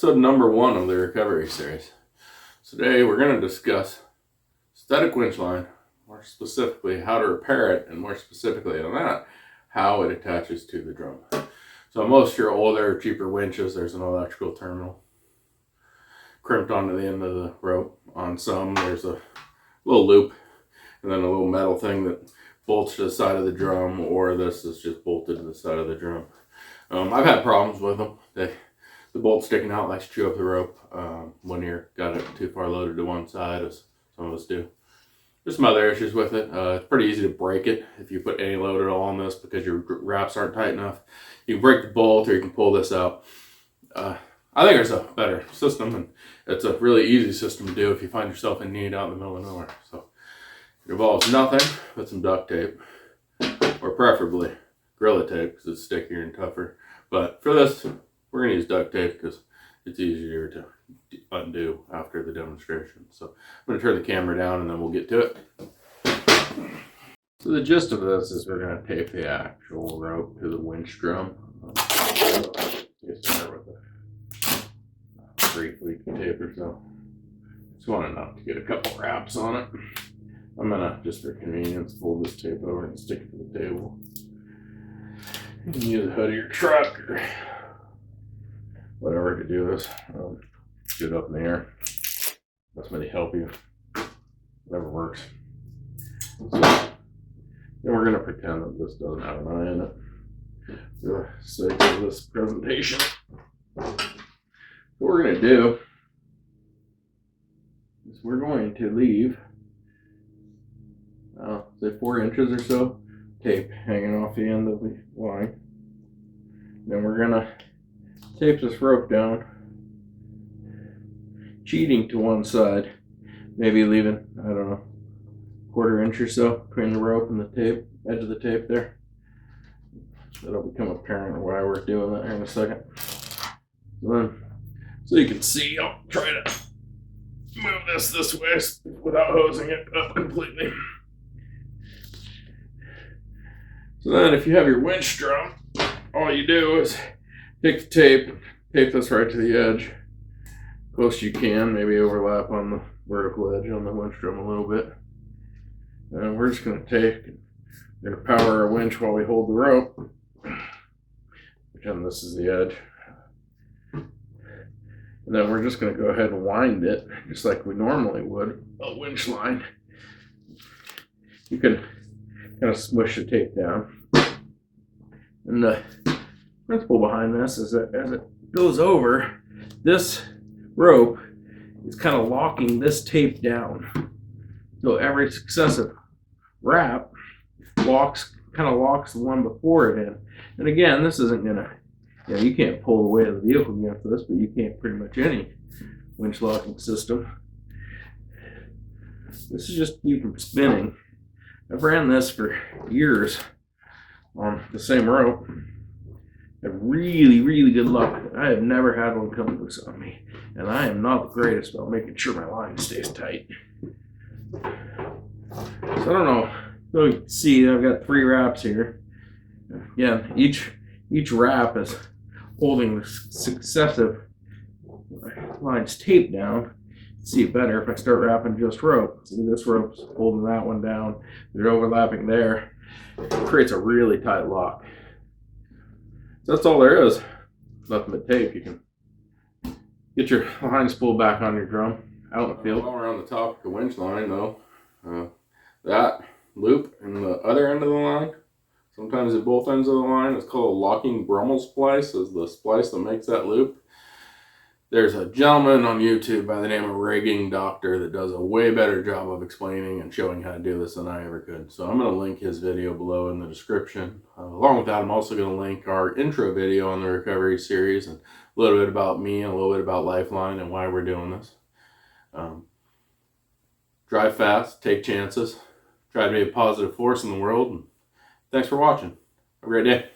episode number 1 of the recovery series. Today we're going to discuss static winch line, more specifically how to repair it, and more specifically on that, how it attaches to the drum. So most of your older, cheaper winches, there's an electrical terminal crimped onto the end of the rope. On some, there's a little loop and then a little metal thing that bolts to the side of the drum, or this is just bolted to the side of the drum. I've had problems with them. The bolt sticking out likes to chew up the rope when you've got it too far loaded to one side, as some of us do. There's some other issues with it. It's pretty easy to break it if you put any load at all on this because your wraps aren't tight enough. You can break the bolt or you can pull this out. I think there's a better system, and it's a really easy system to do if you find yourself in need out in the middle of nowhere. So it involves nothing but some duct tape, or preferably Gorilla Tape because it's stickier and tougher. But for this, we're going to use duct tape because it's easier to undo after the demonstration. So I'm going to turn the camera down and then we'll get to it. So the gist of this is we're going to tape the actual rope to the winch drum. Get started with a 3-week tape or so. Just want enough to get a couple wraps on it. I'm going to, just for convenience, fold this tape over and stick it to the table. You can use the hood of your truck or whatever to do this. Get it up in the air. Let somebody help you. Whatever works. So, then we're going to pretend that this doesn't have an eye in it for the sake of this presentation. What we're going to do is we're going to leave, say 4 inches or so tape hanging off the end of the line. Then we're going to tape this rope down, cheating to one side, maybe leaving, I don't know, 1/4 inch or so between the rope and the tape, edge of the tape there. That'll become apparent why we're doing that here in a second. So you can see, I'll try to move this way without hosing it up completely. So then if you have your winch drum, all you do is take the tape this right to the edge, close as you can, maybe overlap on the vertical edge on the winch drum a little bit. And we're just going to power our winch while we hold the rope. Pretend this is the edge. And then we're just going to go ahead and wind it, just like we normally would a winch line. You can kind of smush the tape down. And the principle behind this is that as it goes over, this rope is kind of locking this tape down. So every successive wrap locks the one before it in. And again, this isn't gonna, you can't pull the weight of the vehicle against this, but you can't pretty much any winch locking system. This is just to keep from spinning. I've ran this for years on the same rope. I have really, really good luck. I have never had one come loose on me. And I am not the greatest about making sure my line stays tight. So I don't know. So you can see I've got 3 wraps here. Again, each wrap is holding the successive lines taped down. See it better if I start wrapping just rope. See, this rope's holding that one down. They're overlapping there. It creates a really tight lock. So that's all there is. Nothing but tape. You can get your line spool back on your drum out in the field. While we're on the topic of winch line, though, that loop in the other end of the line, sometimes at both ends of the line, is called a locking Brummel splice, is the splice that makes that loop. There's a gentleman on YouTube by the name of Rigging Doctor that does a way better job of explaining and showing how to do this than I ever could. So I'm going to link his video below in the description. Along with that, I'm also going to link our intro video on the recovery series and a little bit about me and a little bit about Lifeline and why we're doing this. Drive fast, take chances, try to be a positive force in the world. And thanks for watching. Have a great day.